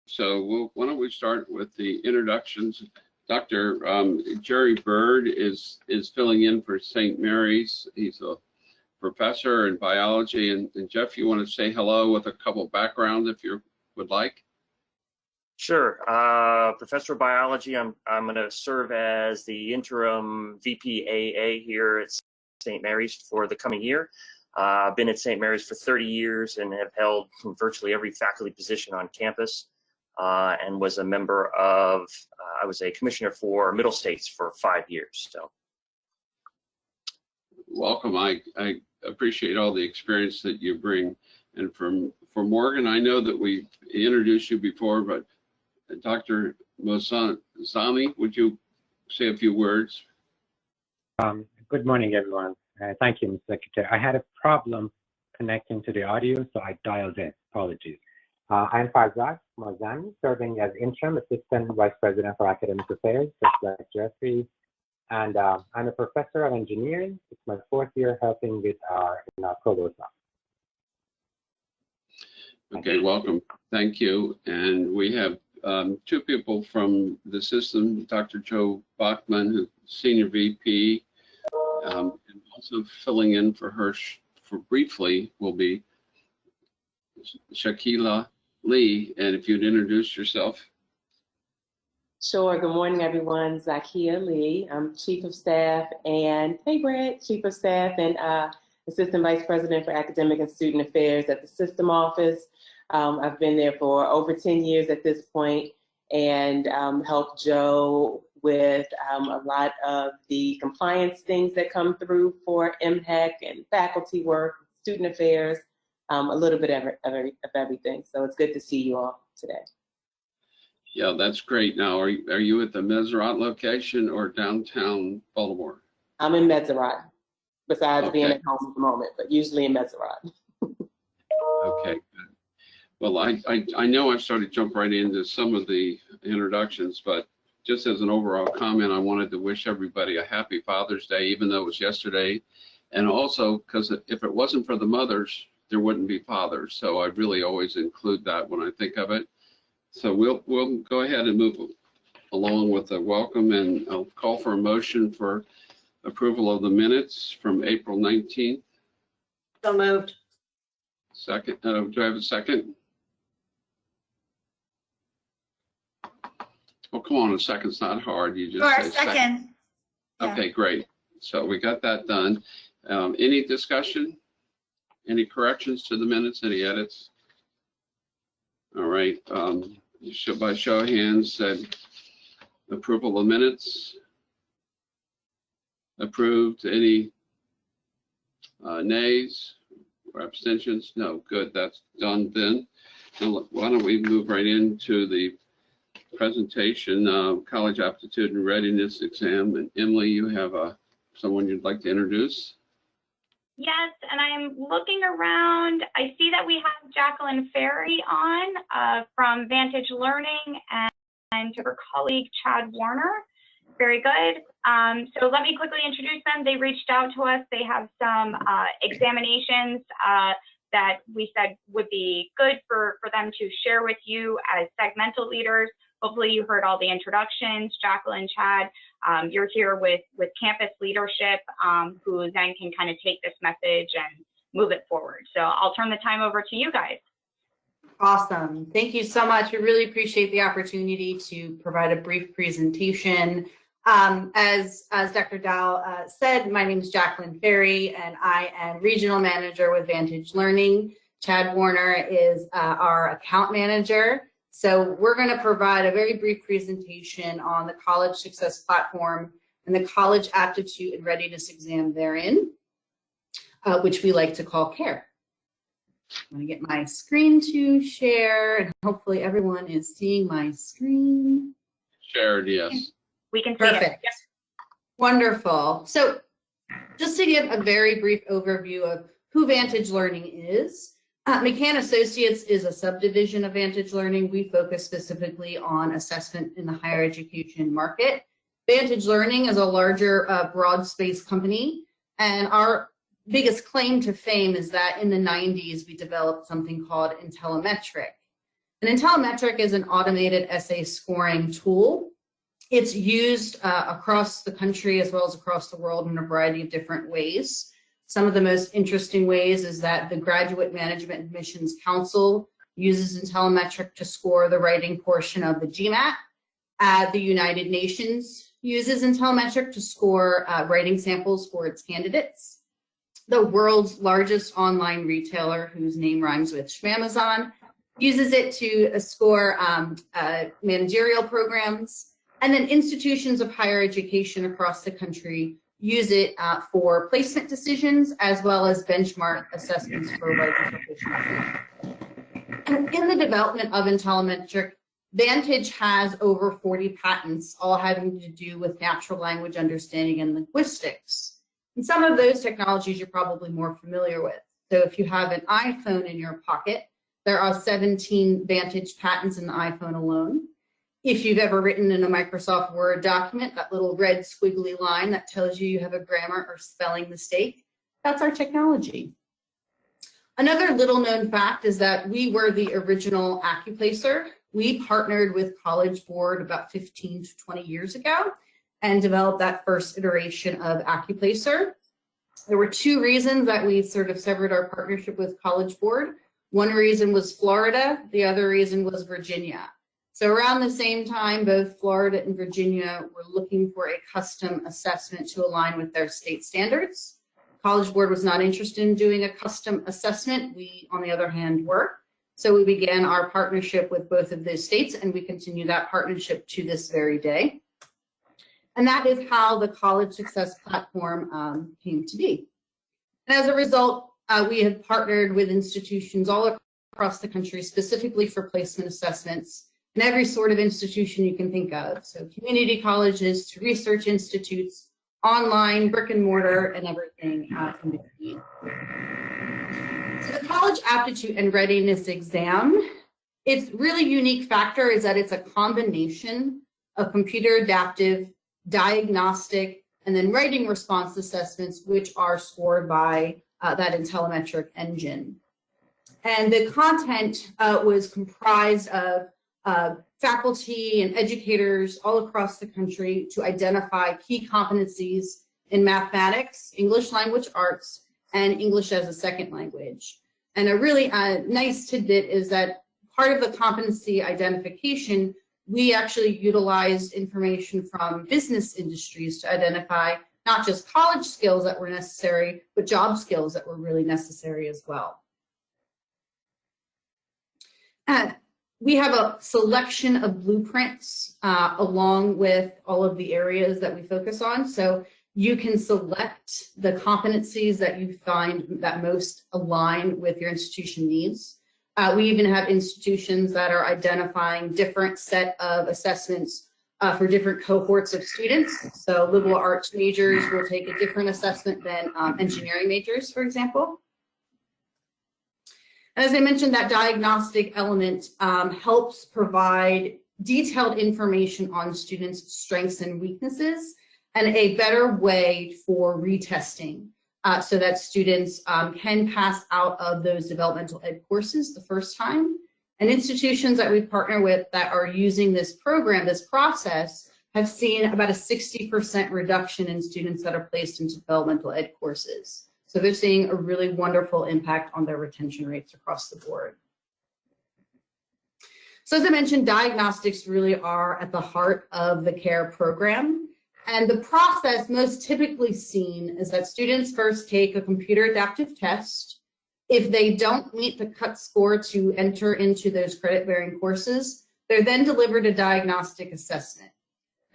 So why don't we start with the introductions? Dr. Jerry Bird is filling in for St. Mary's. He's a professor in biology. And Jeff, you want to say hello with a couple of backgrounds if you would like? Sure. Professor of biology. I'm going to serve as the interim VPAA here at St. Mary's for the coming year. I've been at St. Mary's for 30 years and have held virtually every faculty position on campus, and was a member of, I was a commissioner for Middle States for 5 years. So, welcome. I appreciate all the experience that you bring. And for Morgan, I know that we introduced you before, but Dr. Mosani, would you say a few words? Good morning, everyone. Thank you, Mr. Secretary. I had a problem connecting to the audio, so I dialed in. Apologies. I'm Farzad Marzani, serving as Interim Assistant Vice President for Academic Affairs, just like Jeffrey. And I'm a Professor of Engineering. It's my 4th year helping with our provost office. Okay, welcome. Thank you. And we have 2 people from the system, Dr. Joe Bachman, who's Senior VP, and also filling in for her for briefly will be Shakila Lee. And if you'd introduce yourself. Sure. Good morning, everyone. Zakia Lee. I'm Chief of Staff and, hey, Brett, Chief of Staff and Assistant Vice President for Academic and Student Affairs at the System Office. I've been there for over 10 years at this point and helped Joe with a lot of the compliance things that come through for MHEC and faculty work, student affairs, a little bit of everything. So it's good to see you all today. Yeah, that's great. Now, are you at the Meseret location or downtown Baltimore? I'm in Meseret, besides being at home at the moment, but usually in Meseret. Okay, good. Well, I know I've started to jump right into some of the introductions, but just as an overall comment, I wanted to wish everybody a happy Father's Day, even though it was yesterday. And also, because if it wasn't for the mothers, there wouldn't be fathers. So I really always include that when I think of it. So we'll go ahead and move along with the welcome, and I'll call for a motion for approval of the minutes from April 19th. So moved. Second, do I have a second? Oh, come on, a second's not hard. You just say second. Yeah. Okay, great. So we got that done. Any discussion? Any corrections to the minutes? Any edits? All right. By show of hands, said approval of minutes. Approved. Any nays or abstentions? No. Good. That's done then. Now, why don't we move right into the presentation, College Aptitude and Readiness exam. And Emily, you have someone you'd like to introduce? Yes, and I'm looking around. I see that we have Jacqueline Ferry on from Vantage Learning and her colleague, Chad Warner. Very good. So let me quickly introduce them. They reached out to us. They have some examinations that we said would be good for them to share with you as segmental leaders. Hopefully you heard all the introductions. Jacqueline, Chad, you're here with campus leadership, who then can kind of take this message and move it forward. So I'll turn the time over to you guys. Awesome. Thank you so much. We really appreciate the opportunity to provide a brief presentation. As Dr. Dow said, my name is Jacqueline Ferry, and I am Regional Manager with Vantage Learning. Chad Warner is our account manager. So we're going to provide a very brief presentation on the College Success Platform and the College Aptitude and Readiness exam therein, which we like to call CARE. I'm going to get my screen to share, and hopefully everyone is seeing my screen. Shared, yes. We can see Perfect. it. Yep. Wonderful. So just to give a very brief overview of who Vantage Learning is, McCann Associates is a subdivision of Vantage Learning. We focus specifically on assessment in the higher education market. Vantage Learning is a larger broad space company, and our biggest claim to fame is that in the 90s we developed something called Intellimetric. And Intellimetric is an automated essay scoring tool. It's used across the country as well as across the world in a variety of different ways. Some of the most interesting ways is that the Graduate Management Admissions Council uses Intellimetric to score the writing portion of the GMAT. The United Nations uses Intellimetric to score writing samples for its candidates. The world's largest online retailer, whose name rhymes with Schmamazon, uses it to score managerial programs. And then institutions of higher education across the country use it for placement decisions as well as benchmark assessments for writing proficiency. And in the development of Intellimetric, Vantage has over 40 patents, all having to do with natural language understanding and linguistics. And some of those technologies you're probably more familiar with. So if you have an iPhone in your pocket, there are 17 Vantage patents in the iPhone alone. If you've ever written in a Microsoft Word document, that little red squiggly line that tells you have a grammar or spelling mistake, that's our technology. Another little known fact is that we were the original AccuPlacer. We partnered with College Board about 15 to 20 years ago and developed that first iteration of AccuPlacer. There were two reasons that we sort of severed our partnership with College Board. One reason was Florida, the other reason was Virginia. So around the same time, both Florida and Virginia were looking for a custom assessment to align with their state standards. College Board was not interested in doing a custom assessment. We, on the other hand, were. So we began our partnership with both of those states, and we continue that partnership to this very day. And that is how the College Success Platform came to be. And as a result, we have partnered with institutions all across the country, specifically for placement assessments, and every sort of institution you can think of. So community colleges to research institutes, online, brick and mortar, and everything in between. So the College Aptitude and Readiness exam, its really unique factor is that it's a combination of computer adaptive, diagnostic, and then writing response assessments, which are scored by that Intellimetric engine. And the content was comprised of faculty and educators all across the country to identify key competencies in mathematics, English language arts, and English as a second language. And a really nice tidbit is that part of the competency identification, we actually utilized information from business industries to identify not just college skills that were necessary, but job skills that were really necessary as well. We have a selection of blueprints along with all of the areas that we focus on. So you can select the competencies that you find that most align with your institution needs. We even have institutions that are identifying different set of assessments for different cohorts of students. So liberal arts majors will take a different assessment than engineering majors, for example. As I mentioned, that diagnostic element helps provide detailed information on students' strengths and weaknesses and a better way for retesting so that students can pass out of those developmental ed courses the first time. And institutions that we partner with that are using this program, this process, have seen about a 60% reduction in students that are placed into developmental ed courses. So they're seeing a really wonderful impact on their retention rates across the board. So as I mentioned, diagnostics really are at the heart of the CARE program. And the process most typically seen is that students first take a computer adaptive test. If they don't meet the cut score to enter into those credit-bearing courses, they're then delivered a diagnostic assessment.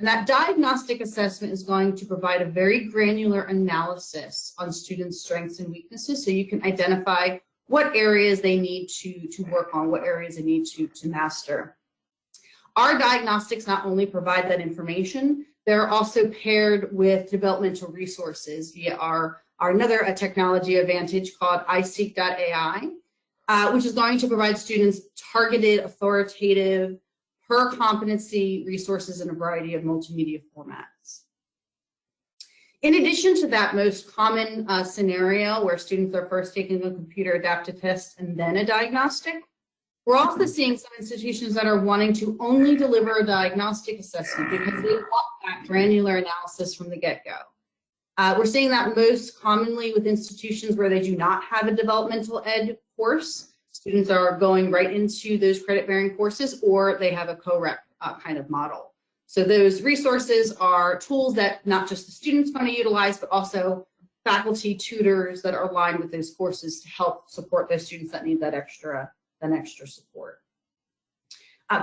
And that diagnostic assessment is going to provide a very granular analysis on students' strengths and weaknesses so you can identify what areas they need to work on, what areas they need to master. Our diagnostics not only provide that information, they're also paired with developmental resources via our another technology advantage called iSeek.ai, which is going to provide students targeted, authoritative, per competency resources in a variety of multimedia formats. In addition to that most common scenario where students are first taking a computer adaptive test and then a diagnostic, We're also seeing some institutions that are wanting to only deliver a diagnostic assessment because they want that granular analysis from the get-go. We're seeing that most commonly with institutions where they do not have a developmental ed course. Students are going right into those credit-bearing courses, or they have a co-rec kind of model. So those resources are tools that not just the students want to utilize, but also faculty, tutors that are aligned with those courses to help support those students that need that extra support.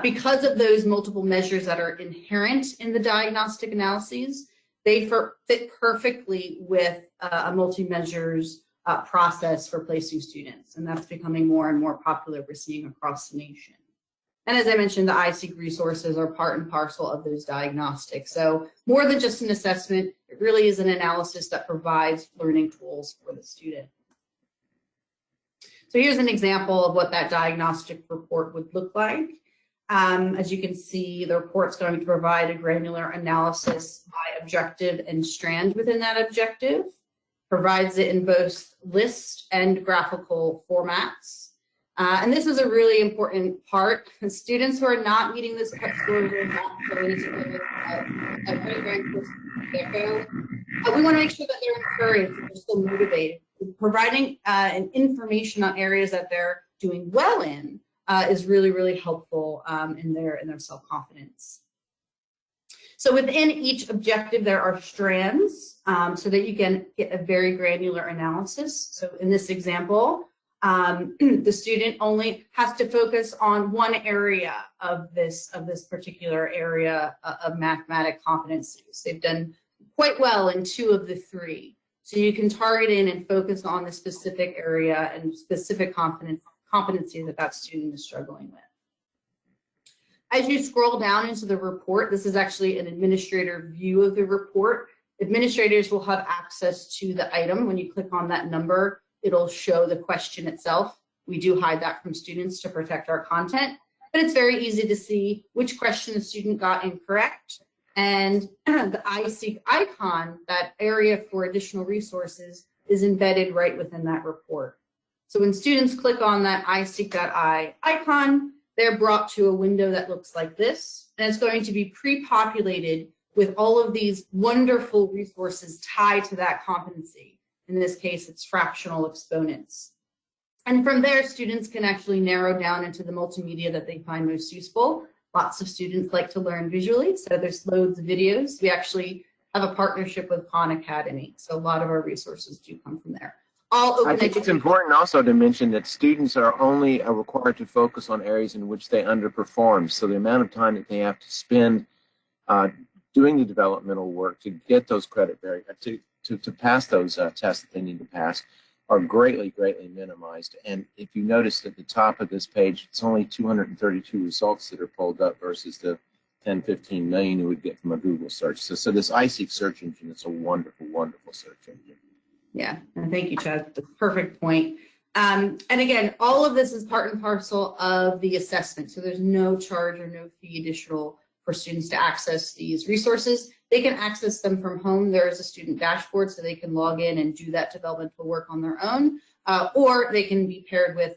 Because of those multiple measures that are inherent in the diagnostic analyses, they fit perfectly with a multi-measures process for placing students, and that's becoming more and more popular. We're seeing across the nation. And as I mentioned, the iSeek resources are part and parcel of those diagnostics. So more than just an assessment, it really is an analysis that provides learning tools for the student. So here's an example of what that diagnostic report would look like. As you can see, the report's going to provide a granular analysis by objective and strand within that objective, provides it in both list and graphical formats. And this is a really important part. Students who are not meeting this cut scores are not going to a credit rank course get-go. We want to make sure that they're encouraged and they're still motivated. Providing information on areas that they're doing well in is really, really helpful in their self-confidence. So within each objective, there are strands so that you can get a very granular analysis. So in this example, the student only has to focus on one area of this particular area of mathematic competencies. They've done quite well in 2 of the 3. So you can target in and focus on the specific area and specific competency that student is struggling with. As you scroll down into the report, this is actually an administrator view of the report. Administrators will have access to the item. When you click on that number, it'll show the question itself. We do hide that from students to protect our content, but it's very easy to see which question the student got incorrect. And the iSeek icon, that area for additional resources, is embedded right within that report. So when students click on that iSeek.I icon, they're brought to a window that looks like this, and it's going to be pre-populated with all of these wonderful resources tied to that competency. In this case, it's fractional exponents. And from there, students can actually narrow down into the multimedia that they find most useful. Lots of students like to learn visually, so there's loads of videos. We actually have a partnership with Khan Academy, so a lot of our resources do come from there. I think it's important also to mention that students are only required to focus on areas in which they underperform. So the amount of time that they have to spend doing the developmental work to get those credit to pass those tests that they need to pass are greatly minimized. And if you notice at the top of this page, it's only 232 results that are pulled up versus the 10, 15 million you would get from a Google search. So this iSeek search engine is a wonderful, wonderful search engine. Yeah, and thank you, Chad. That's a perfect point. And again, all of this is part and parcel of the assessment. So there's no charge or no fee additional for students to access these resources. They can access them from home. There is a student dashboard, so they can log in and do that developmental work on their own, or they can be paired with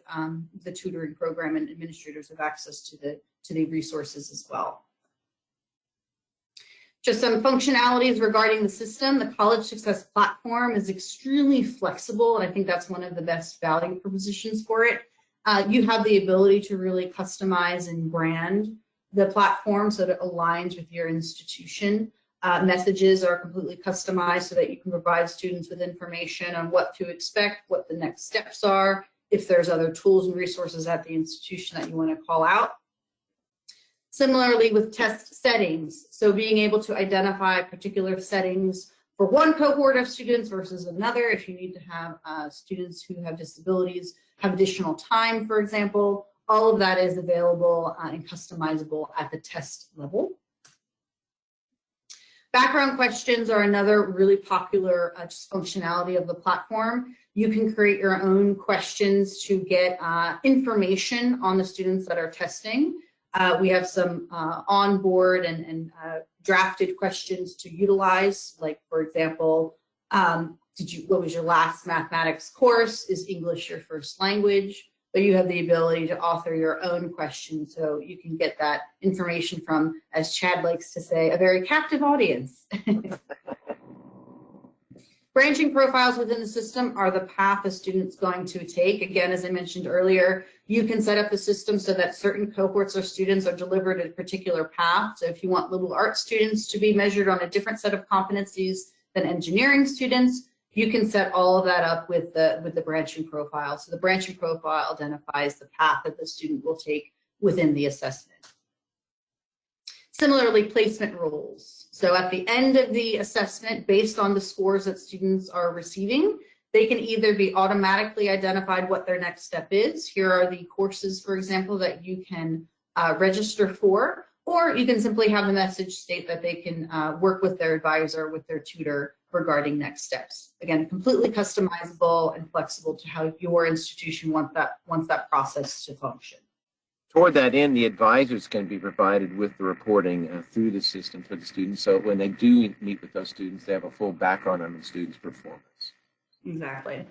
the tutoring program, and administrators have access to the resources as well. Just some functionalities regarding the system. The College Success Platform is extremely flexible, and I think that's one of the best value propositions for it. You have the ability to really customize and brand the platform so that it aligns with your institution. Messages are completely customized so that you can provide students with information on what to expect, what the next steps are, if there's other tools and resources at the institution that you want to call out. Similarly with test settings, so being able to identify particular settings for one cohort of students versus another, if you need to have students who have disabilities have additional time, for example, all of that is available and customizable at the test level. Background questions are another really popular just functionality of the platform. You can create your own questions to get information on the students that are testing. We have some onboard and drafted questions to utilize, like, for example, what was your last mathematics course? Is English your first language? but you have the ability to author your own question. So you can get that information from, as Chad likes to say, a very captive audience. Branching profiles within the system are the path a student's going to take. Again, as I mentioned earlier, you can set up the system so that certain cohorts or students are delivered a particular path. So if you want liberal arts students to be measured on a different set of competencies than engineering students, you can set all of that up with the branching profile. So the branching profile identifies the path that the student will take within the assessment. Similarly, placement rules. So at the end of the assessment, based on the scores that students are receiving, they can either be automatically identified what their next step is. Here are the courses, for example, that you can register for, or you can simply have the message state that they can work with their advisor, with their tutor regarding next steps. Again, completely customizable and flexible to how your institution wants that process to function. Toward that end, the advisors can be provided with the reporting through the system for the students. So when they do meet with those students, they have a full background on the student's performance. Exactly.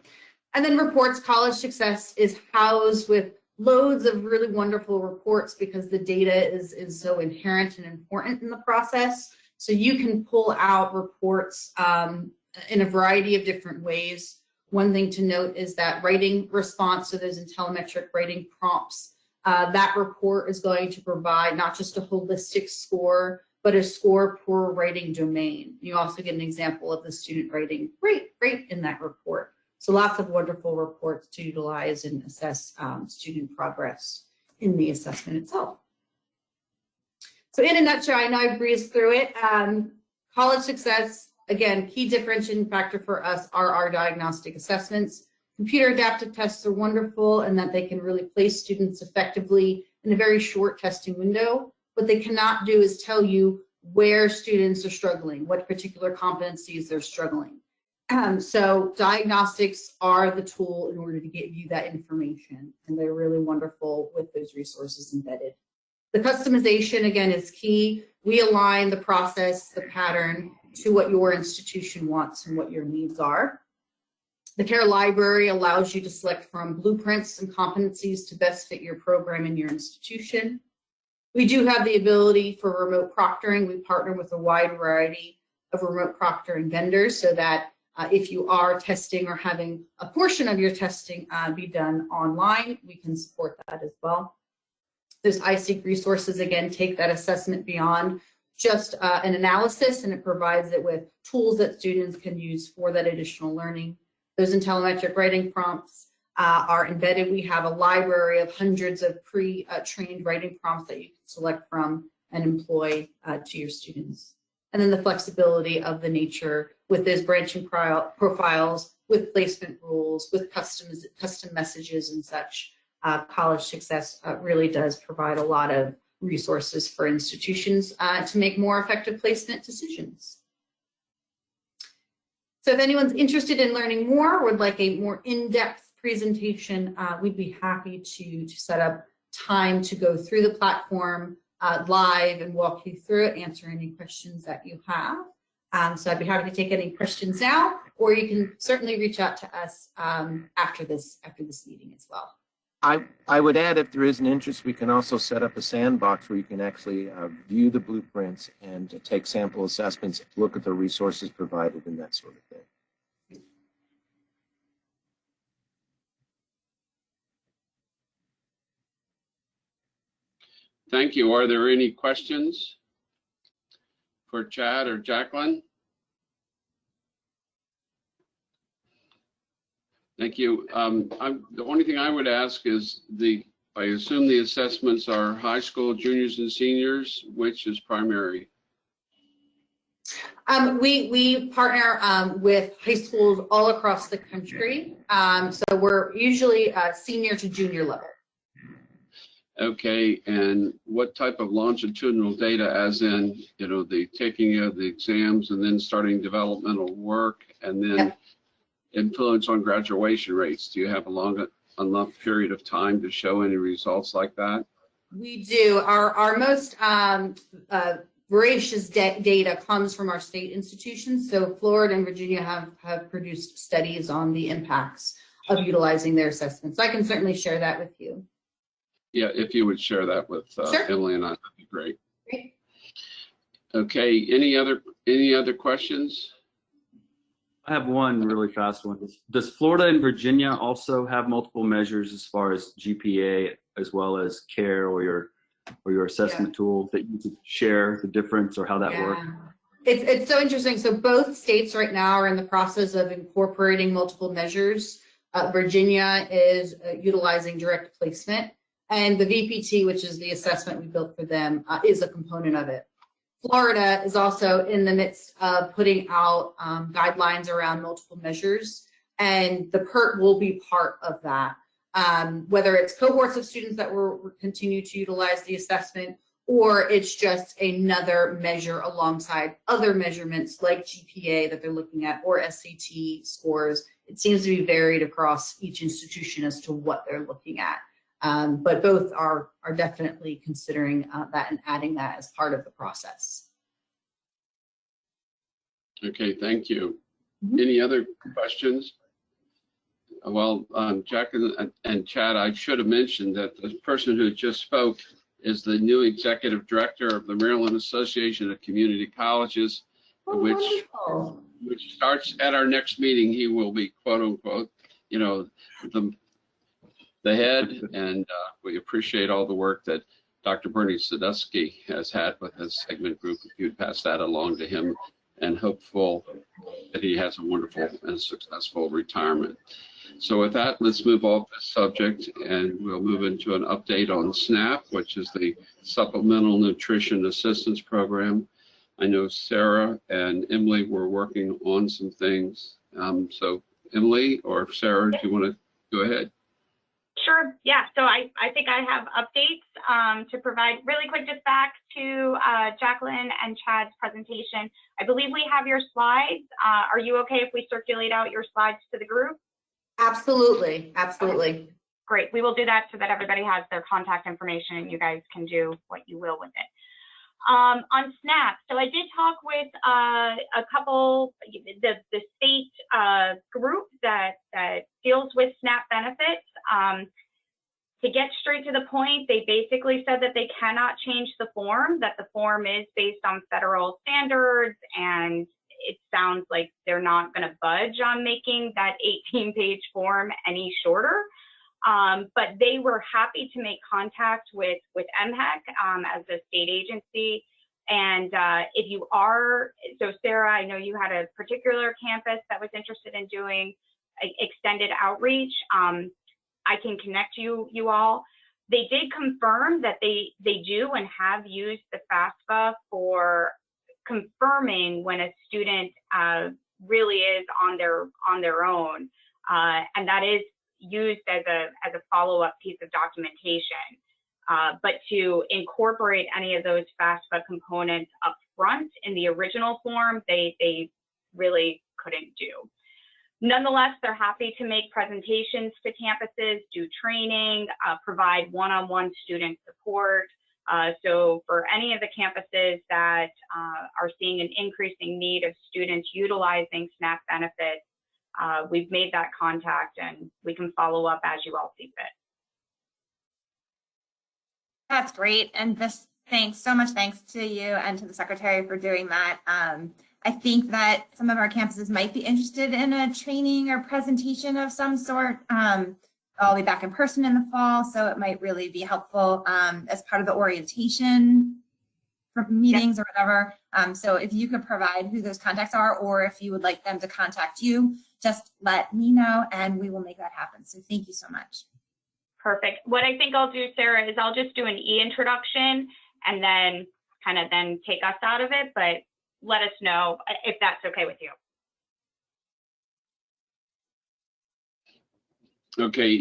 And then reports. College Success is housed with loads of really wonderful reports because the data is so inherent and important in the process. So you can pull out reports in a variety of different ways. One thing to note is that writing response, so those telemetric writing prompts, that report is going to provide not just a holistic score, but a score per writing domain. You also get an example of the student writing great in that report. So lots of wonderful reports to utilize and assess student progress in the assessment itself. So in a nutshell, I know I breezed through it. College Success, again, key differentiating factor for us are our diagnostic assessments. Computer adaptive tests are wonderful in that they can really place students effectively in a very short testing window. What they cannot do is tell you where students are struggling, what particular competencies they're struggling. So diagnostics are the tool in order to give you that information, and they're really wonderful with those resources embedded. The customization, again, is key. We align the process, the pattern, to what your institution wants and what your needs are. The Care Library allows you to select from blueprints and competencies to best fit your program and your institution. We do have the ability for remote proctoring. We partner with a wide variety of remote proctoring vendors so that if you are testing or having a portion of your testing be done online, we can support that as well. Those iSeek resources, again, take that assessment beyond just an analysis, and it provides it with tools that students can use for that additional learning. Those telemetric writing prompts are embedded. We have a library of hundreds of pre-trained writing prompts that you can select from and employ to your students. And then the flexibility of the nature with those branching profiles, with placement rules, with custom messages and such. College Success really does provide a lot of resources for institutions to make more effective placement decisions. So if anyone's interested in learning more or would like a more in-depth presentation, we'd be happy to set up time to go through the platform live and walk you through it, answer any questions that you have. So I'd be happy to take any questions now, or you can certainly reach out to us after this meeting as well. I would add, if there is an interest, we can also set up a sandbox where you can actually view the blueprints and take sample assessments, look at the resources provided and that sort of thing. Thank you. Are there any questions for Chad or Jacqueline? Thank you. The only thing I would ask is I assume the assessments are high school juniors and seniors, which is primary? We partner with high schools all across the country. So we're usually senior to junior level. Okay, and what type of longitudinal data, as in, the taking of the exams and then starting developmental work and then influence on graduation rates? Do you have enough period of time to show any results like that? We do. Our most voracious data comes from our state institutions. So Florida and Virginia have produced studies on the impacts of utilizing their assessment. So I can certainly share that with you. Yeah, if you would share that with Sure. Emily and I, that'd be great. Great. Okay, any other questions? I have one really fast one. Does Florida and Virginia also have multiple measures as far as GPA as well as CARE or your assessment tool that you could share the difference or how that works? It's so interesting. So both states right now are in the process of incorporating multiple measures. Virginia is utilizing direct placement, and the VPT, which is the assessment we built for them, is a component of it. Florida is also in the midst of putting out guidelines around multiple measures, and the PERT will be part of that. Whether it's cohorts of students that will continue to utilize the assessment, or it's just another measure alongside other measurements like GPA that they're looking at, or SAT scores. It seems to be varied across each institution as to what they're looking at. But both are definitely considering that and adding that as part of the process. Okay, thank you. Any other questions? Well, Jack and Chad, I should have mentioned that the person who just spoke is the new executive director of the Maryland Association of Community Colleges, which starts at our next meeting. He will be, quote unquote, you know, the head, and we appreciate all the work that Dr. Bernie Sadusky has had with his segment group. If you'd pass that along to him, and hopeful that he has a wonderful and successful retirement. So with that, let's move off the subject and we'll move into an update on SNAP, which is the Supplemental Nutrition Assistance Program. I know Sarah and Emily were working on some things. So Emily or Sarah, do you want to go ahead? Sure. Yeah. So I think I have updates to provide. Really quick, just back to Jacqueline and Chad's presentation. I believe we have your slides. Are you okay if we circulate out your slides to the group? Absolutely. Absolutely. Okay. Great. We will do that so that everybody has their contact information and you guys can do what you will with it. On SNAP, so I did talk with a couple, the state group that deals with SNAP benefits. To get straight to the point, they basically said that they cannot change the form, that the form is based on federal standards, and it sounds like they're not going to budge on making that 18-page form any shorter. But they were happy to make contact with MHEC as a state agency. And if you are, so Sarah, I know you had a particular campus that was interested in doing extended outreach. I can connect you all. They did confirm that they do and have used the FAFSA for confirming when a student really is on their own, and that is used as a follow-up piece of documentation. But to incorporate any of those FAFSA components up front in the original form, they really couldn't do. Nonetheless, they're happy to make presentations to campuses, do training, provide one-on-one student support. So for any of the campuses that are seeing an increasing need of students utilizing SNAP benefits, we've made that contact and we can follow up as you all see fit. That's great. And thanks so much. Thanks to you and to the secretary for doing that. I think that some of our campuses might be interested in a training or presentation of some sort. I'll be back in person in the fall, so it might really be helpful as part of the orientation for meetings or whatever. So if you could provide who those contacts are, or if you would like them to contact you, just let me know and we will make that happen. So thank you so much. Perfect. What I think I'll do, Sarah, is I'll just do an e-introduction and then kind of take us out of it, but let us know if that's okay with you. Okay,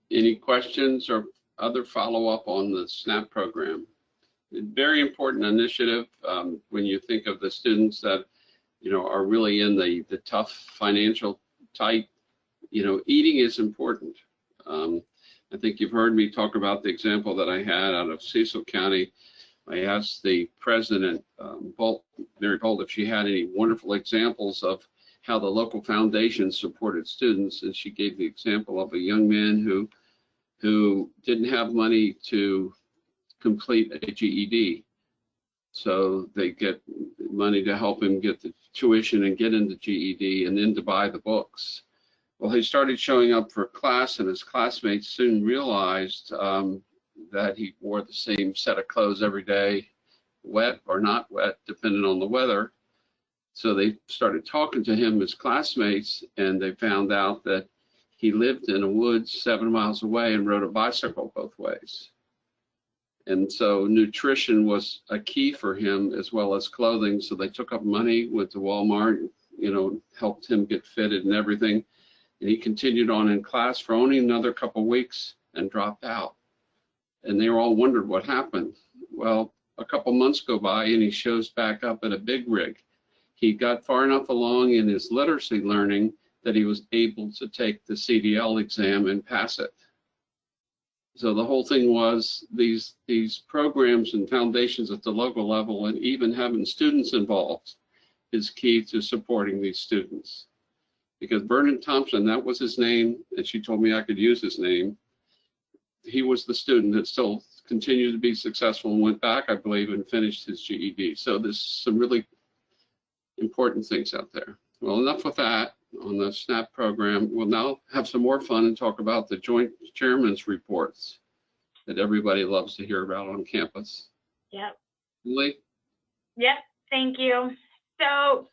any questions or other follow-up on the SNAP program? Very important initiative when you think of the students that, you know, are really in the tough financial tight, you know, eating is important. I think you've heard me talk about the example that I had out of Cecil County. I asked the president, Mary Bolt, if she had any wonderful examples of how the local foundations supported students, and she gave the example of a young man who didn't have money to complete a GED. So they get money to help him get the tuition and get into GED and then to buy the books. Well, he started showing up for class, and his classmates soon realized that he wore the same set of clothes every day, wet or not wet, depending on the weather. So they started talking to him as classmates, and they found out that he lived in a woods 7 miles away and rode a bicycle both ways. And so nutrition was a key for him, as well as clothing. So they took up money, went to Walmart, helped him get fitted and everything. And he continued on in class for only another couple of weeks and dropped out. And they all wondered what happened. Well, a couple months go by and he shows back up at a big rig. He got far enough along in his literacy learning that he was able to take the CDL exam and pass it. So the whole thing was these programs and foundations at the local level, and even having students involved, is key to supporting these students. Because Vernon Thompson, that was his name, and she told me I could use his name. He was the student that still continued to be successful and went back, I believe, and finished his GED. So there's some really important things out there. Well, enough with that on the SNAP program. We'll now have some more fun and talk about the Joint Chairman's reports that everybody loves to hear about on campus. Yep. Lee? Yep, thank you. So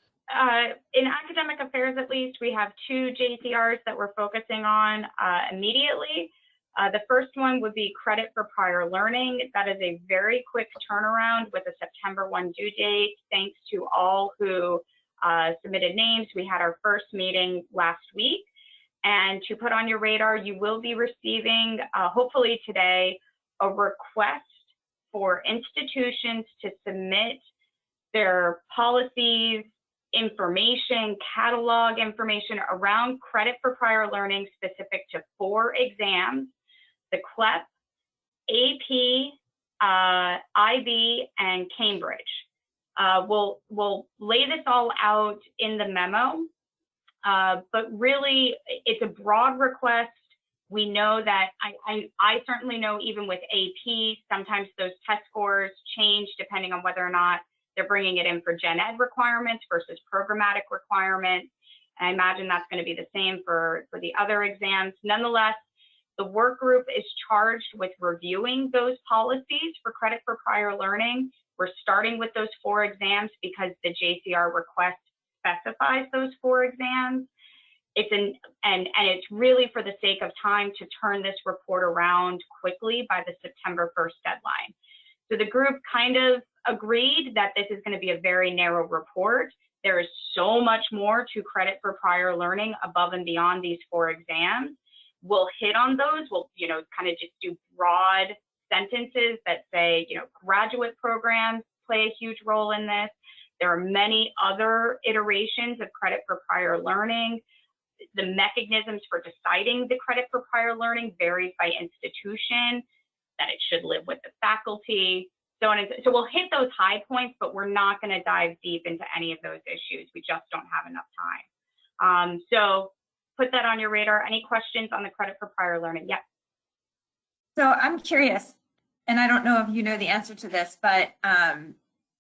in academic affairs, at least, we have 2 JCRs that we're focusing on immediately. The first one would be credit for prior learning. That is a very quick turnaround with a September 1 due date. Thanks to all who submitted names. We had our first meeting last week. And to put on your radar, you will be receiving, hopefully today, a request for institutions to submit their policies, information, catalog information around credit for prior learning specific to 4 exams: the CLEP, AP, IB, and Cambridge. We'll lay this all out in the memo, but really it's a broad request. We know that, I certainly know even with AP, sometimes those test scores change depending on whether or not they're bringing it in for gen ed requirements versus programmatic requirements. And I imagine that's going to be the same for the other exams. Nonetheless, the work group is charged with reviewing those policies for credit for prior learning. We're starting with those 4 exams because the JCR request specifies those 4 exams. And it's really for the sake of time to turn this report around quickly by the September 1st deadline. So the group kind of agreed that this is going to be a very narrow report. There is so much more to credit for prior learning above and beyond these 4 exams. We'll hit on those. We'll, kind of just do broad sentences that say, graduate programs play a huge role in this. There are many other iterations of credit for prior learning. The mechanisms for deciding the credit for prior learning varies by institution, that it should live with the faculty, so on. So we'll hit those high points, but we're not going to dive deep into any of those issues. We just don't have enough time. So put that on your radar. Any questions on the credit for prior learning? Yep. So I'm curious, and I don't know if you know the answer to this, but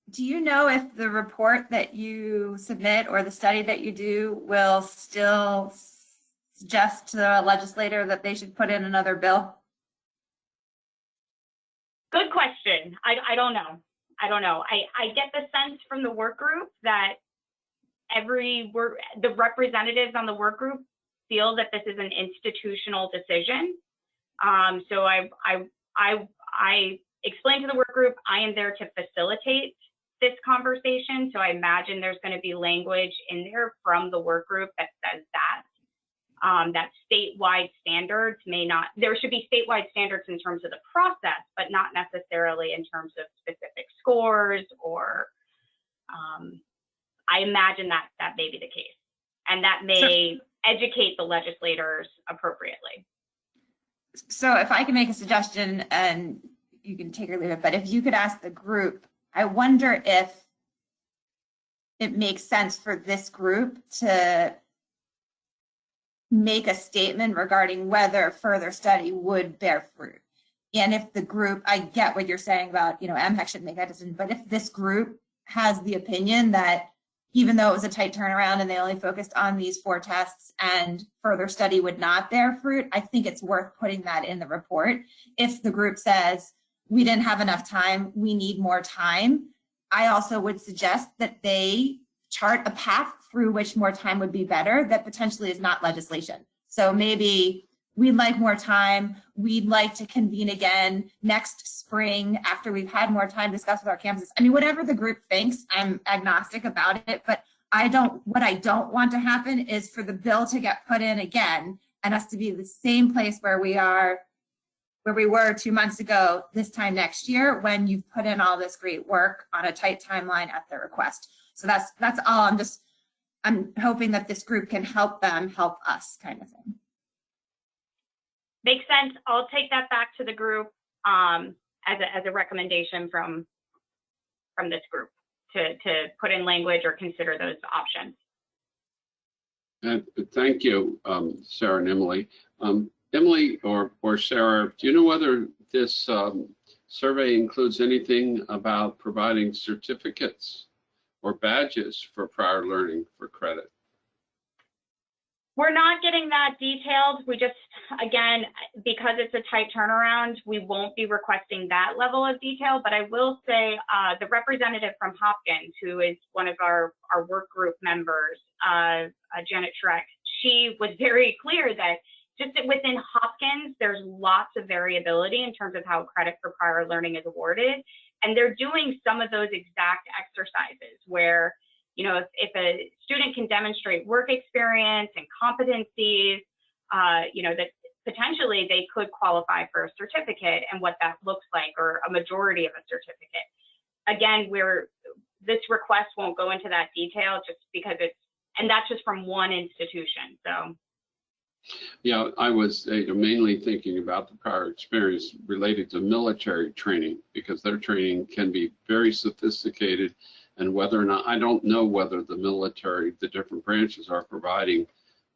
do you know if the report that you submit or the study that you do will still suggest to the legislator that they should put in another bill? Good question. I don't know. I get the sense from the work group that the representatives on the work group feel that this is an institutional decision. So I explained to the work group, I am there to facilitate this conversation. So I imagine there's going to be language in there from the work group that says that statewide standards there should be statewide standards in terms of the process, but not necessarily in terms of specific scores I imagine that may be the case, and that may educate the legislators appropriately. So if I can make a suggestion, and you can take or leave it, but if you could ask the group, I wonder if it makes sense for this group to make a statement regarding whether further study would bear fruit. And if the group, I get what you're saying about, MHEC should make that decision, but if this group has the opinion that even though it was a tight turnaround and they only focused on these 4 tests and further study would not bear fruit, I think it's worth putting that in the report. If the group says, we didn't have enough time, we need more time, I also would suggest that they chart a path through which more time would be better that potentially is not legislation. So maybe we'd like more time, we'd like to convene again next spring after we've had more time to discuss with our campuses. I mean, whatever the group thinks, I'm agnostic about it, but what I don't want to happen is for the bill to get put in again and us to be the same place where we were 2 months ago this time next year when you've put in all this great work on a tight timeline at their request. So that's all. I'm hoping that this group can help them help us, kind of thing. Makes sense. I'll take that back to the group as a recommendation from this group to put in language or consider those options. Thank you, Sarah and Emily. Emily or Sarah, do you know whether this survey includes anything about providing certificates or badges for prior learning for credit? We're not getting that detailed. We just, again, because it's a tight turnaround, we won't be requesting that level of detail. But I will say the representative from Hopkins, who is one of our work group members, Janet Schreck, she was very clear that just within Hopkins, there's lots of variability in terms of how credit for prior learning is awarded. And they're doing some of those exact exercises where, if a student can demonstrate work experience and competencies, that potentially they could qualify for a certificate and what that looks like, or a majority of a certificate. Again, this request won't go into that detail just because and that's just from one institution, so. Yeah, I was mainly thinking about the prior experience related to military training, because their training can be very sophisticated, and whether or not, I don't know whether the military, the different branches are providing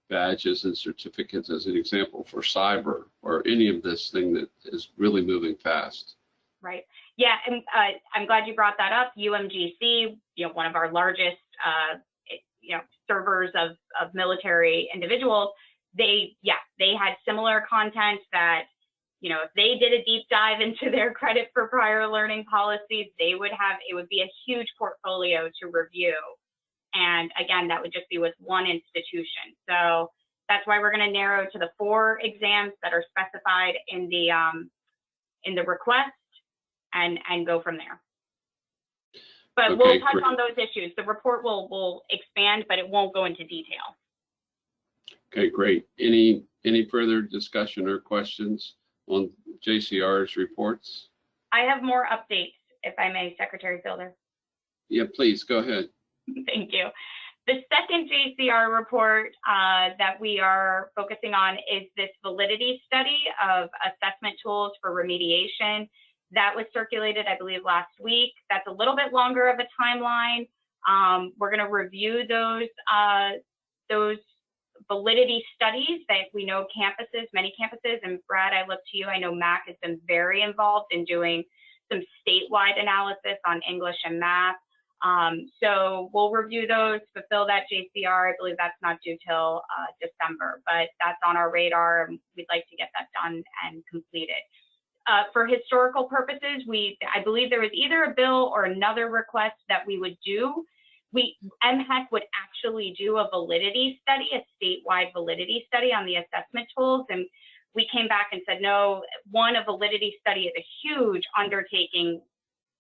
badges and certificates as an example for cyber or any of this thing that is really moving fast. Right. Yeah, and I'm glad you brought that up. UMGC, one of our largest, servers of military individuals, they had similar content that, if they did a deep dive into their credit for prior learning policies, it would be a huge portfolio to review. And again, that would just be with one institution. So that's why we're going to narrow to the 4 exams that are specified in the request and go from there. But we'll touch on those issues. The report will expand, but it won't go into detail. Okay, great. Any further discussion or questions on JCR's reports? I have more updates, if I may, Secretary Fielder. Yeah, please, go ahead. Thank you. The second JCR report that we are focusing on is this validity study of assessment tools for remediation. That was circulated, I believe, last week. That's a little bit longer of a timeline. We're going to review those validity studies that we know many campuses, and Brad, I look to you. I know Mac has been very involved in doing some statewide analysis on English and math. So we'll review those, fulfill that JCR. I believe that's not due till December, but that's on our radar, and we'd like to get that done and completed. For historical purposes, I believe there was either a bill or another request that we would do. MHEC would actually do a validity study, a statewide validity study on the assessment tools, and we came back and said, no, a validity study is a huge undertaking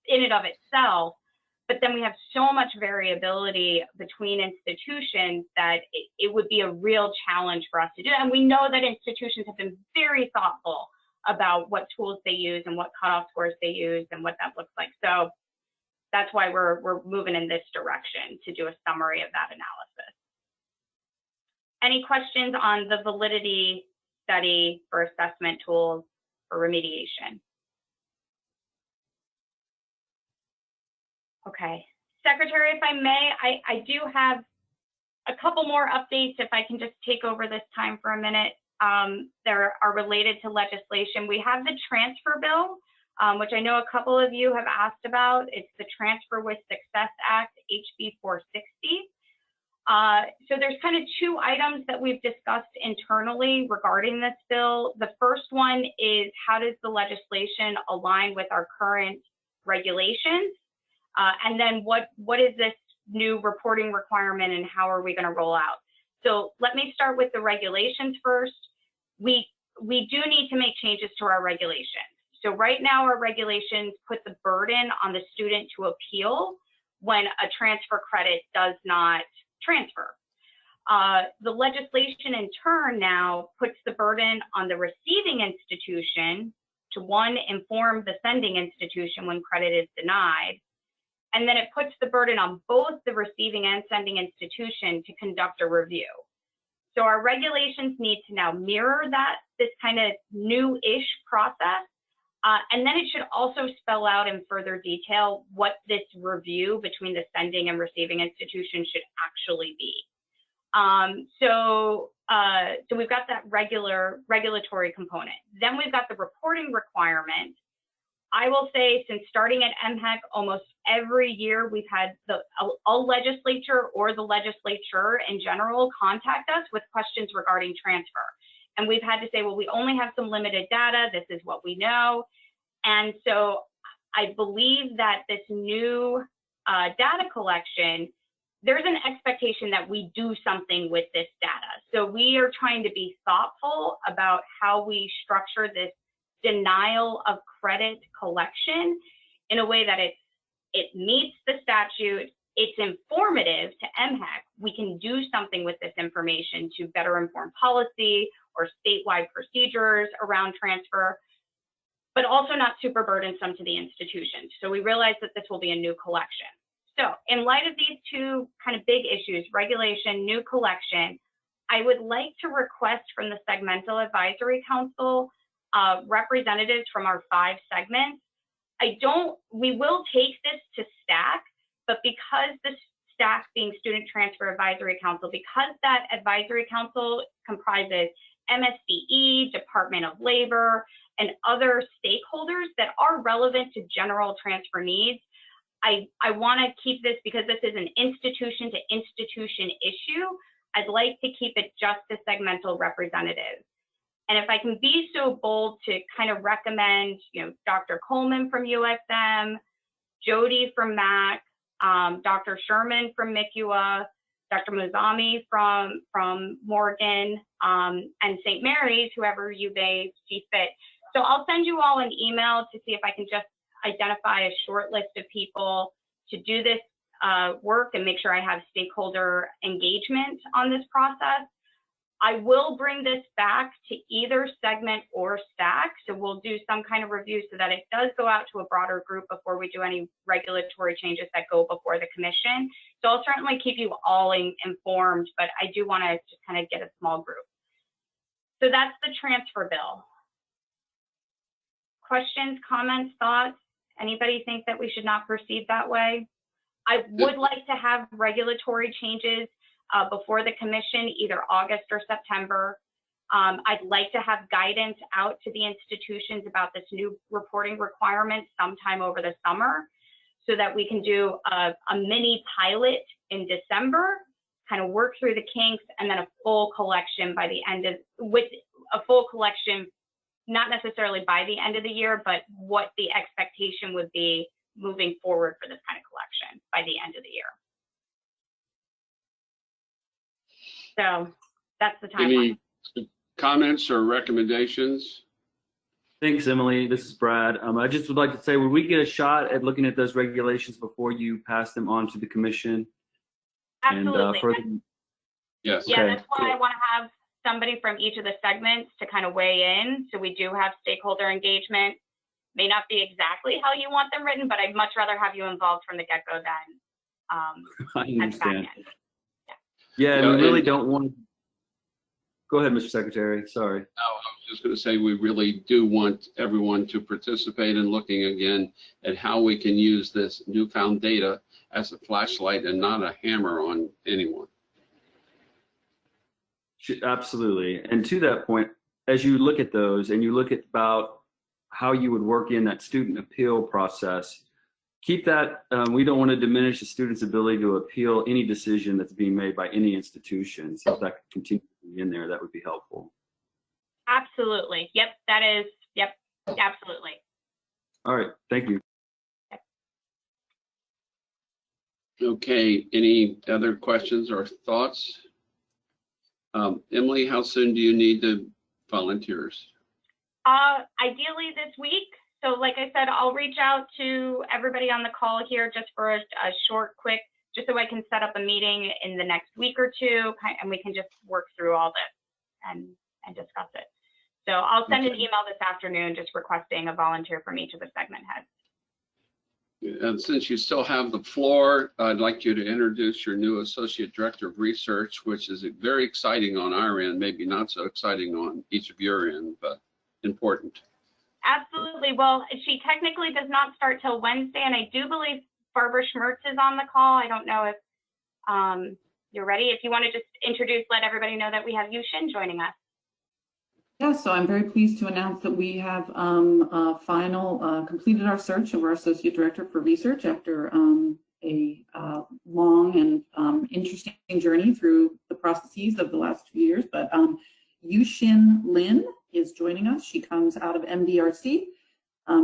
in and of itself, but then we have so much variability between institutions that it would be a real challenge for us to do. And we know that institutions have been very thoughtful about what tools they use and what cutoff scores they use and what that looks like. So that's why we're moving in this direction to do a summary of that analysis. Any questions on the validity study for assessment tools for remediation? Okay, Secretary, if I may, I do have a couple more updates, if I can just take over this time for a minute. There are related to legislation. We have the transfer bill, which I know a couple of you have asked about. It's the Transfer with Success Act, HB 460. So there's kind of two items that we've discussed internally regarding this bill. The first one is, how does the legislation align with our current regulations? And then what is this new reporting requirement and how are we going to roll out? So let me start with the regulations first. We do need to make changes to our regulations. So right now our regulations put the burden on the student to appeal when a transfer credit does not transfer. The legislation in turn now puts the burden on the receiving institution to, one, inform the sending institution when credit is denied, and then it puts the burden on both the receiving and sending institution to conduct a review. So our regulations need to now mirror this kind of new-ish process, and then it should also spell out in further detail what this review between the sending and receiving institution should actually be. So we've got that regulatory component. Then we've got the reporting requirement. I will say, since starting at MHEC, almost every year we've had a legislature or the legislature in general contact us with questions regarding transfer. And we've had to say, well, we only have some limited data. This is what we know. And so I believe that this new data collection, there's an expectation that we do something with this data. So we are trying to be thoughtful about how we structure this denial of credit collection in a way that it meets the statute, it's informative to MHEC. We can do something with this information to better inform policy or statewide procedures around transfer, but also not super burdensome to the institutions. So we realize that this will be a new collection. So in light of these two kind of big issues, regulation, new collection, I would like to request from the Segmental Advisory Council representatives from our 5 segments. We will take this to STAC, but because the STAC being Student Transfer Advisory Council, because that advisory council comprises MSDE, Department of Labor, and other stakeholders that are relevant to general transfer needs, I want to keep this, because this is an institution to institution issue, I'd like to keep it just to segmental representatives. And if I can be so bold to kind of recommend, Dr. Coleman from USM, Jody from MAC, Dr. Sherman from MICUA, Dr. Muzami from Morgan, and St. Mary's, whoever you may see fit. So I'll send you all an email to see if I can just identify a short list of people to do this work and make sure I have stakeholder engagement on this process. I will bring this back to either segment or STAC, so we'll do some kind of review so that it does go out to a broader group before we do any regulatory changes that go before the commission. So I'll certainly keep you all informed, but I do want to just kind of get a small group. So that's the transfer bill. Questions, comments, thoughts? Anybody think that we should not proceed that way? I would like to have regulatory changes before the commission, either August or September. I'd like to have guidance out to the institutions about this new reporting requirement sometime over the summer so that we can do a mini pilot in December, kind of work through the kinks, and then a full collection by the end of, with a full collection, not necessarily by the end of the year, but what the expectation would be moving forward for this kind of collection by the end of the year. So that's the timeline. Any comments or recommendations? Thanks, Emily. This is Brad. I just would like to say, would we get a shot at looking at those regulations before you pass them on to the commission? Absolutely. Yes. Yeah, Okay, that's why I want to have somebody from each of the segments to kind of weigh in. So we do have stakeholder engagement. May not be exactly how you want them written, but I'd much rather have you involved from the get-go than I understand. at the back end. Yeah, and we really don't want. Go ahead, Mr. Secretary. Sorry. No, I was just going to say we really do want everyone to participate in looking again at how we can use this newfound data as a flashlight and not a hammer on anyone. Absolutely. And to that point, as you look at those and you look at about how you would work in that student appeal process, keep that, we don't want to diminish the student's ability to appeal any decision that's being made by any institution. So if that could continue to be in there, that would be helpful. Absolutely. Yep, that is, yep, absolutely. All right, thank you. Okay, any other questions or thoughts? Emily, how soon do you need the volunteers? Ideally this week. So like I said, I'll reach out to everybody on the call here just for a short, quick, just so I can set up a meeting in the next week or two, and we can just work through all this and discuss it. So I'll send an email this afternoon just requesting a volunteer from each of the segment heads. And since you still have the floor, I'd like you to introduce your new Associate Director of Research, which is very exciting on our end, maybe not so exciting on each of your end, but important. Absolutely. Well, she technically does not start till Wednesday, and I do believe Barbara Schmertz is on the call. I don't know if you're ready. If you want to just introduce, let everybody know that we have Yushin joining us. Yeah, so I'm very pleased to announce that we have completed our search of our Associate Director for Research after a long and interesting journey through the processes of the last few years. But Yushin Lin is joining us. She comes out of MDRC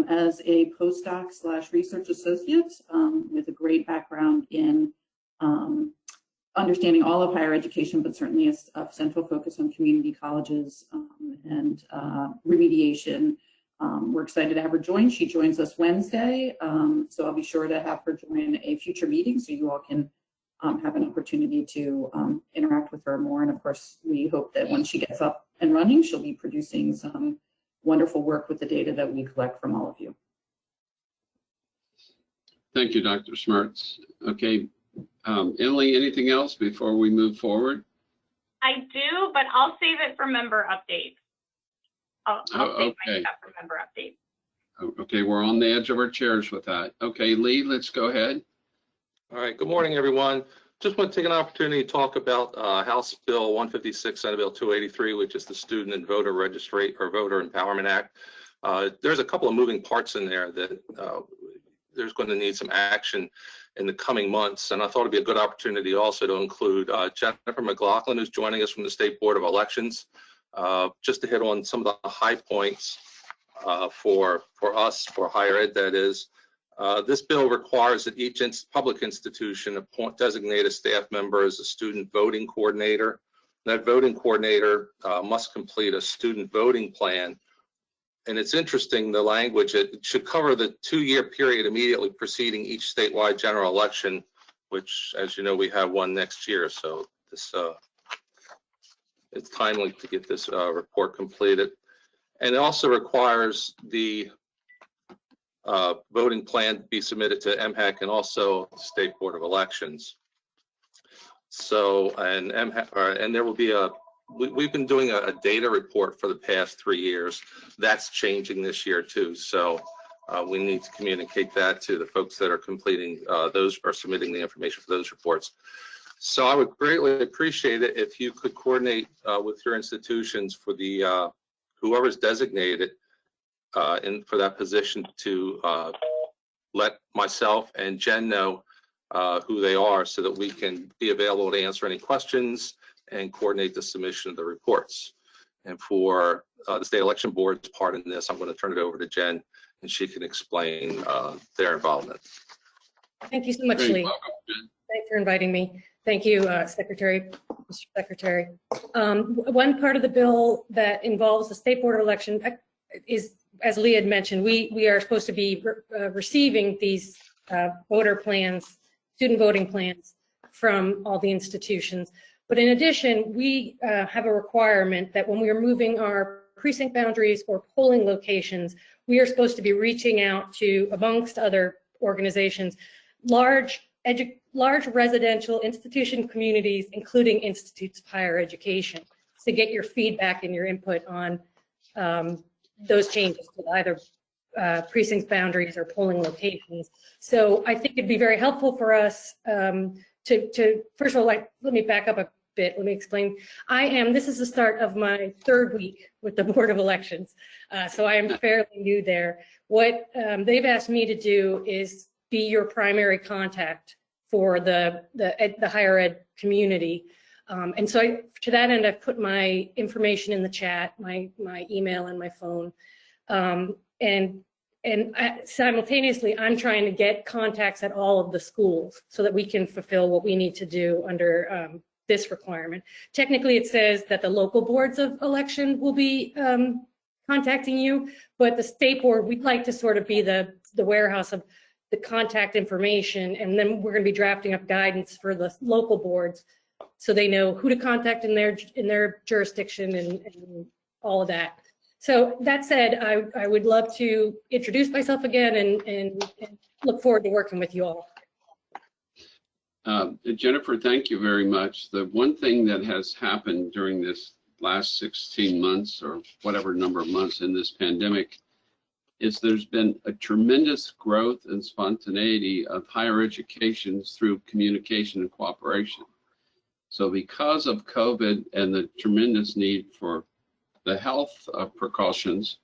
as a postdoc / research associate with a great background in understanding all of higher education, but certainly a central focus on community colleges and remediation. We're excited to have her join. She joins us Wednesday, so I'll be sure to have her join a future meeting so you all can have an opportunity to interact with her more. And of course, we hope that when she gets up and running, she'll be producing some wonderful work with the data that we collect from all of you. Thank you, Dr. Schmertz. Okay. Emily, anything else before we move forward? I do, but I'll save it for member updates. I'll save my okay. stuff for member updates. Okay, we're on the edge of our chairs with that. Okay, Lee, let's go ahead. All right, good morning, everyone. Just want to take an opportunity to talk about House Bill 156, Senate Bill 283, which is the Student and Voter Registry or Voter Empowerment Act. There's a couple of moving parts in there that there's going to need some action in the coming months, and I thought it'd be a good opportunity also to include Jennifer McLaughlin, who's joining us from the State Board of Elections, just to hit on some of the high points for us, for higher ed, that is. This bill requires that each public institution designate a staff member as a student voting coordinator. That voting coordinator must complete a student voting plan. And it's interesting, the language, it should cover the 2-year period immediately preceding each statewide general election, which, as you know, we have one next year. So this it's timely to get this report completed. And it also requires the voting plan to be submitted to MHEC and also the State Board of Elections. So, and MHEC, and there will be we've been doing a data report for the past 3 years. That's changing this year too. So we need to communicate that to the folks that are completing those or submitting the information for those reports. So I would greatly appreciate it if you could coordinate with your institutions for the whoever's designated for that position to let myself and Jen know who they are so that we can be available to answer any questions and coordinate the submission of the reports. And for the state election board's part in this, I'm going to turn it over to Jen and she can explain their involvement. Thank you so much, Lee. Thanks for inviting me. Thank you, Secretary, Mr. Secretary. One part of the bill that involves the State Board of Election is, as Lee had mentioned, we are supposed to be receiving these voter plans, student voting plans from all the institutions. But in addition, we have a requirement that when we are moving our precinct boundaries or polling locations, we are supposed to be reaching out to, amongst other organizations, large residential institution communities, including institutes of higher education. to get your feedback and your input on those changes to either precincts boundaries or polling locations. So I think it'd be very helpful for us to first of all, let me back up a bit. Let me explain. This is the start of my 3rd week with the Board of Elections. So I am fairly new there. What they've asked me to do is be your primary contact for the higher ed community. And so to that end, I've put my information in the chat, my email and my phone. Simultaneously, I'm trying to get contacts at all of the schools so that we can fulfill what we need to do under this requirement. Technically, it says that the local boards of election will be contacting you, but the state board, we'd like to sort of be the warehouse of the contact information, and then we're going to be drafting up guidance for the local boards so they know who to contact in their jurisdiction and all of that. So that said, I would love to introduce myself again and look forward to working with you all. Jennifer, thank you very much. The one thing that has happened during this last 16 months or whatever number of months in this pandemic is there's been a tremendous growth and spontaneity of higher education through communication and cooperation. So because of COVID and the tremendous need for the health precautions,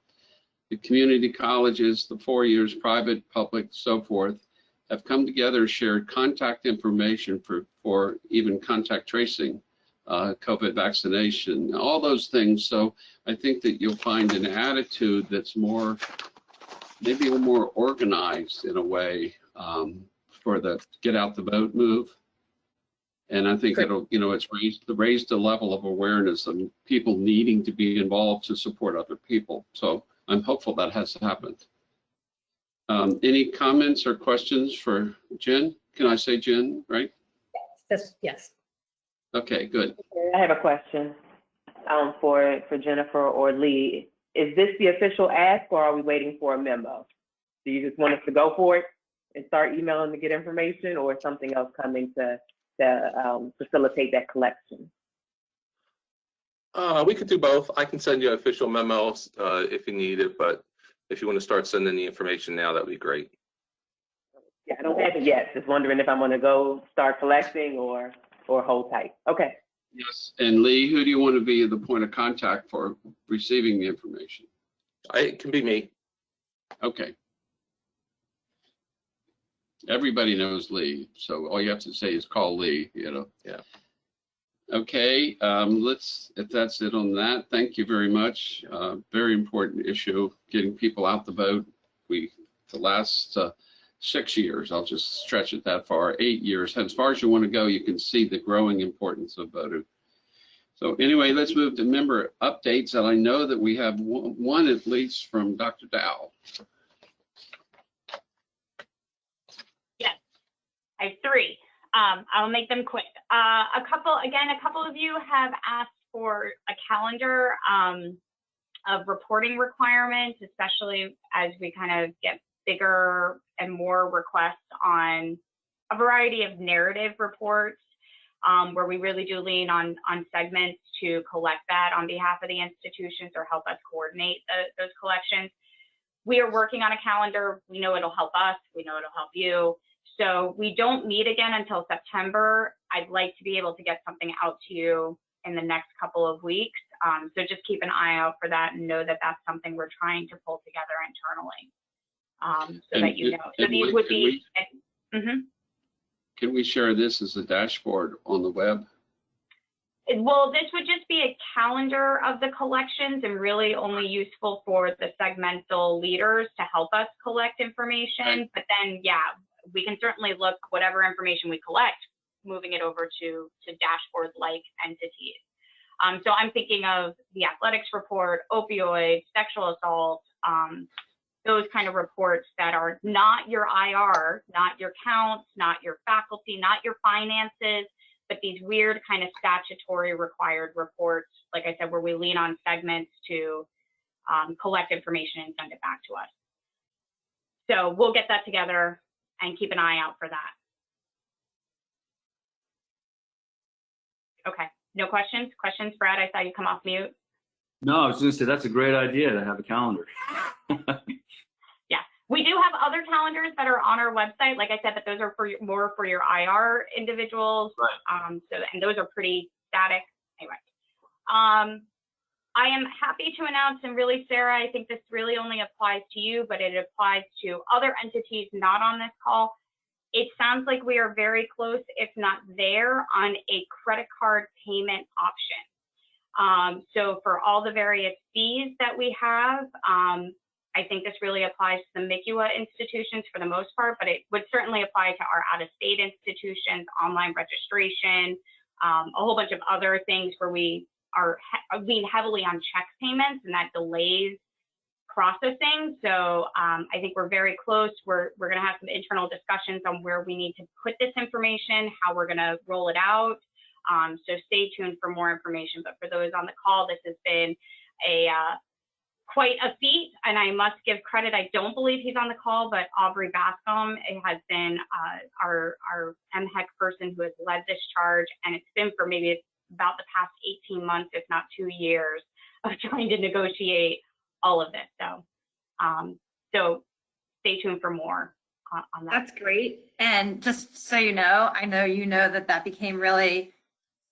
the community colleges, the 4 years, private, public, so forth, have come together, shared contact information for even contact tracing, COVID vaccination, all those things. So I think that you'll find an attitude that's more, maybe a little more organized in a way for the get out the vote move. And I think it'll, it's raised the level of awareness of people needing to be involved to support other people. So I'm hopeful that has happened. Any comments or questions for Jen? Can I say Jen, right? Yes. Okay, good. I have a question for Jennifer or Lee. Is this the official ask, or are we waiting for a memo? Do you just want us to go for it and start emailing to get information, or something else coming to facilitate that collection? We could do both. I can send you official memos if you need it, but if you want to start sending the information now, that would be great. Yeah, I don't have it yet. Just wondering if I'm going to go start collecting or hold tight. Okay. Yes. And Lee, who do you want to be the point of contact for receiving the information? It can be me. Okay. Everybody knows Lee, so all you have to say is call Lee, Yeah. Okay, if that's it on that, thank you very much. Very important issue, getting people out the vote. The last 6 years, I'll just stretch it that far, 8 years, as far as you want to go, you can see the growing importance of voting. So anyway, let's move to member updates, and I know that we have one at least from Dr. Dow. Yes, I have 3. I'll make them quick. A couple of you have asked for a calendar of reporting requirements, especially as we kind of get bigger and more requests on a variety of narrative reports, where we really do lean on segments to collect that on behalf of the institutions or help us coordinate those collections. We are working on a calendar. We know it'll help us. We know it'll help you. So we don't meet again until September. I'd like to be able to get something out to you in the next couple of weeks. So just keep an eye out for that and know that that's something we're trying to pull together internally, so that you know. So these would be. Can we share this as a dashboard on the web? Well, this would just be a calendar of the collections and really only useful for the segmental leaders to help us collect information. Right. But then, yeah, we can certainly look whatever information we collect, moving it over to dashboard-like entities. So I'm thinking of the athletics report, opioids, sexual assault, those kind of reports that are not your IR, not your counts, not your faculty, not your finances, but these weird kind of statutory required reports, like I said, where we lean on segments to collect information and send it back to us. So we'll get that together and keep an eye out for that. Okay. No questions? Questions, Brad? I saw you come off mute. No, I was going to say that's a great idea to have a calendar. Yeah, we do have other calendars that are on our website, like I said, but those are for more for your IR individuals. Right. And those are pretty static. Anyway, I am happy to announce, and really, Sarah, I think this really only applies to you, but it applies to other entities not on this call. It sounds like we are very close, if not there, on a credit card payment option. So for all the various fees that we have, I think this really applies to the MICUA institutions for the most part, but it would certainly apply to our out-of-state institutions, online registration, a whole bunch of other things where we are lean heavily on check payments, and that delays processing. So I think we're very close. We're going to have some internal discussions on where we need to put this information, how we're going to roll it out. So stay tuned for more information. But for those on the call, this has been quite a feat, and I must give credit. I don't believe he's on the call, but Aubrey Bascom has been our MHEC person who has led this charge, and it's been for maybe about the past 18 months, if not 2 years, of trying to negotiate all of this. So, so stay tuned for more on that. That's great. And just so you know, I know you know that became really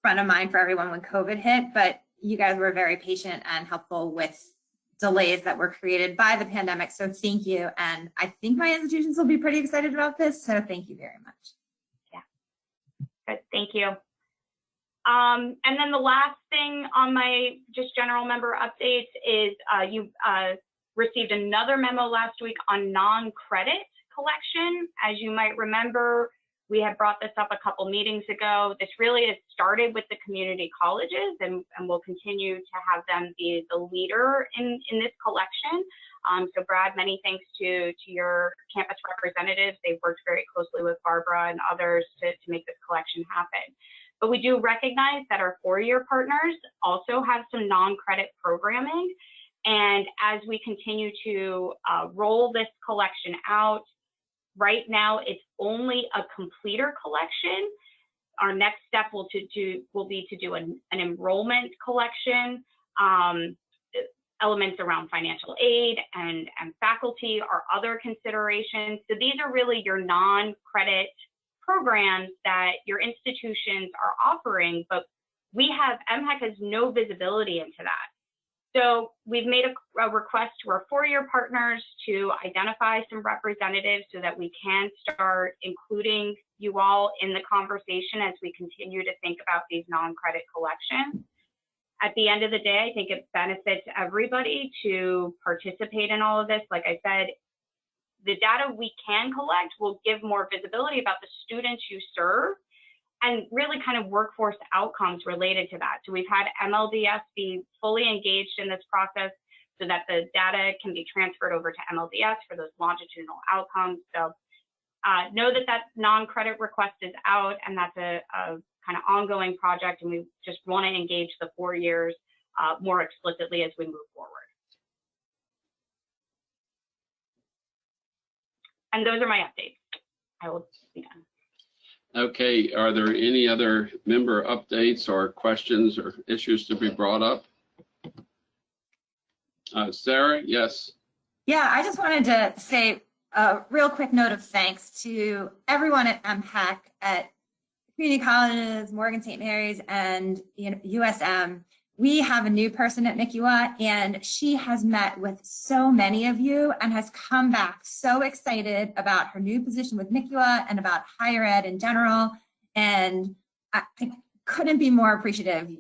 front of mind for everyone when COVID hit, but you guys were very patient and helpful with delays that were created by the pandemic. So thank you. And I think my institutions will be pretty excited about this. So thank you very much. Yeah. Good. Thank you. And then the last thing on my just general member updates is you received another memo last week on non-credit collection. As you might remember, we had brought this up a couple meetings ago. This really has started with the community colleges, and we'll continue to have them be the leader in this collection. So Brad, many thanks to your campus representatives. They've worked very closely with Barbara and others to make this collection happen. But we do recognize that our four-year partners also have some non-credit programming. And as we continue to roll this collection out, right now it's only a completer collection. Our next step will be to do an enrollment collection. Elements around financial aid and faculty are other considerations. So these are really your non-credit programs that your institutions are offering, but MHEC has no visibility into that. So we've made a request to our four-year partners to identify some representatives so that we can start including you all in the conversation as we continue to think about these non-credit collections. At the end of the day, I think it benefits everybody to participate in all of this. Like I said, the data we can collect will give more visibility about the students you serve and really kind of workforce outcomes related to that. So we've had MLDS be fully engaged in this process so that the data can be transferred over to MLDS for those longitudinal outcomes. So know that non-credit request is out, and that's a kind of ongoing project, and we just want to engage the 4 years more explicitly as we move forward. And those are my updates. I will be done. Okay, are there any other member updates or questions or issues to be brought up? Sarah, yes. Yeah, I just wanted to say a real quick note of thanks to everyone at MHEC, at community colleges, Morgan St. Mary's, and USM. We have a new person at MICUA, and she has met with so many of you and has come back so excited about her new position with MICUA and about higher ed in general. And I couldn't be more appreciative.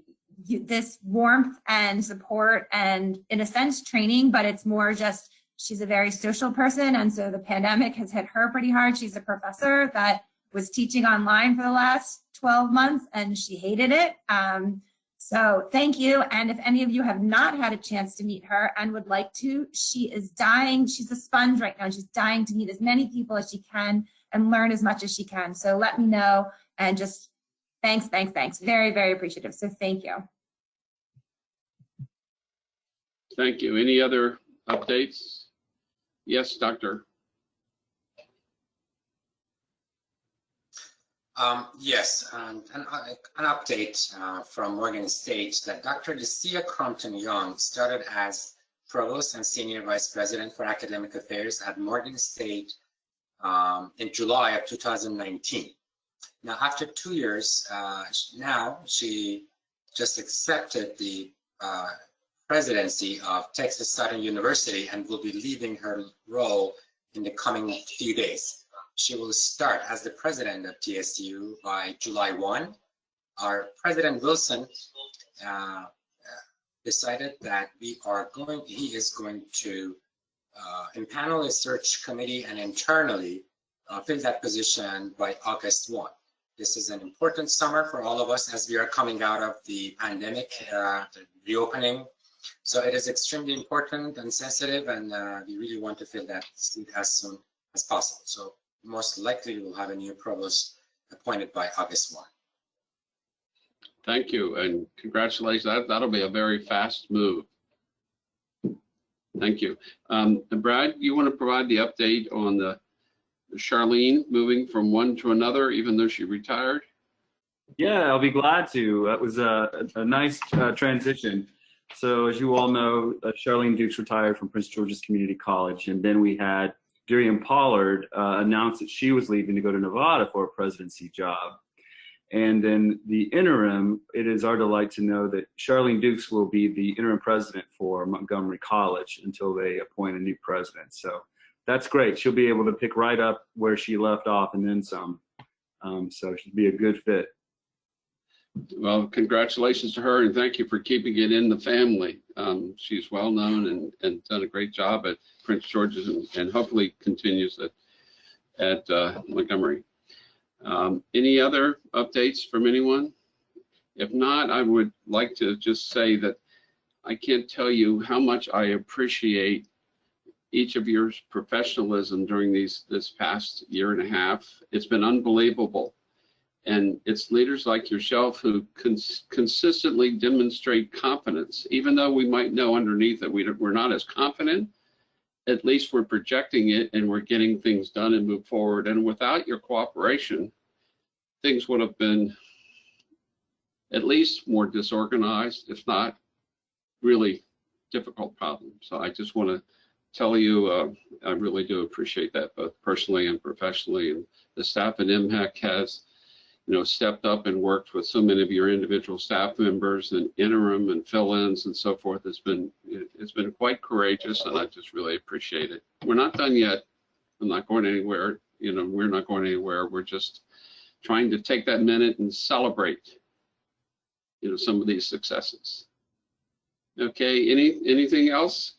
This warmth and support and, in a sense, training, but it's more just she's a very social person. And so the pandemic has hit her pretty hard. She's a professor that was teaching online for the last 12 months, and she hated it. So thank you. And if any of you have not had a chance to meet her and would like to, she is dying. She's a sponge right now. She's dying to meet as many people as she can and learn as much as she can. So let me know, and just thanks. Very, very appreciative. So thank you. Thank you. Any other updates? Yes, Doctor. Yes, an update from Morgan State that Dr. Lucia Crompton-Young started as Provost and Senior Vice President for Academic Affairs at Morgan State in July of 2019. Now, after 2 years, now she just accepted the presidency of Texas Southern University and will be leaving her role in the coming few days. She will start as the president of TSU by July 1. Our President Wilson decided that he is going to impanel a search committee and internally fill that position by August 1. This is an important summer for all of us as we are coming out of the pandemic, the reopening. So it is extremely important and sensitive, and we really want to fill that seat as soon as possible. So most likely we'll have a new provost appointed by August 1. Thank you, and congratulations. That'll be a very fast move. Thank you. Brad, you want to provide the update on the Charlene moving from one to another, even though she retired? Yeah, I'll be glad to. That was a nice transition. So as you all know, Charlene Dukes retired from Prince George's Community College, and then we had Durian Pollard announced that she was leaving to go to Nevada for a presidency job. And then the interim, it is our delight to know that Charlene Dukes will be the interim president for Montgomery College until they appoint a new president. So that's great. She'll be able to pick right up where she left off and then some. So she'll be a good fit. Well, congratulations to her, and thank you for keeping it in the family. She's well known and done a great job at Prince George's and hopefully continues at Montgomery. Any other updates from anyone? If not, I would like to just say that I can't tell you how much I appreciate each of your professionalism during this past year and a half. It's been unbelievable. And it's leaders like yourself who consistently demonstrate confidence, even though we might know underneath that we're not as confident. At least we're projecting it and we're getting things done and move forward. And without your cooperation, things would have been at least more disorganized, if not really difficult problems. So I just want to tell you, I really do appreciate that, both personally and professionally. And the staff at MHEC has, stepped up and worked with so many of your individual staff members and interim and fill-ins and so forth. It's been quite courageous, and I just really appreciate it. We're not done yet. I'm not going anywhere. We're not going anywhere. We're just trying to take that minute and celebrate, some of these successes. Okay, anything else?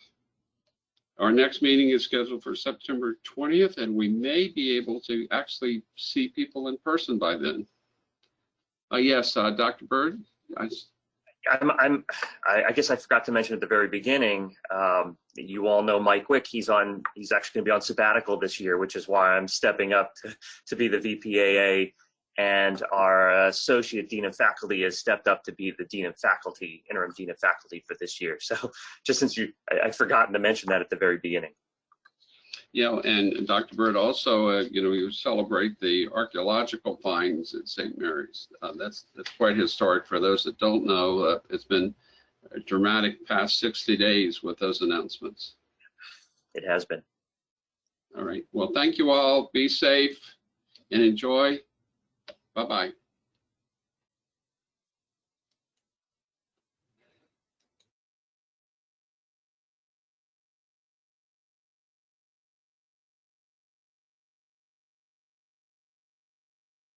Our next meeting is scheduled for September 20th, and we may be able to actually see people in person by then. Yes, Dr. Bird. I guess I forgot to mention at the very beginning, you all know Mike Wick. He's actually going to be on sabbatical this year, which is why I'm stepping up to be the VPAA, and our Associate Dean of Faculty has stepped up to be the Dean of Faculty, Interim Dean of Faculty for this year. So just since I'd forgotten to mention that at the very beginning. Yeah, and Dr. Bird also, you celebrate the archaeological finds at St. Mary's. That's quite historic for those that don't know. It's been a dramatic past 60 days with those announcements. It has been. All right. Well, thank you all. Be safe and enjoy. Bye-bye.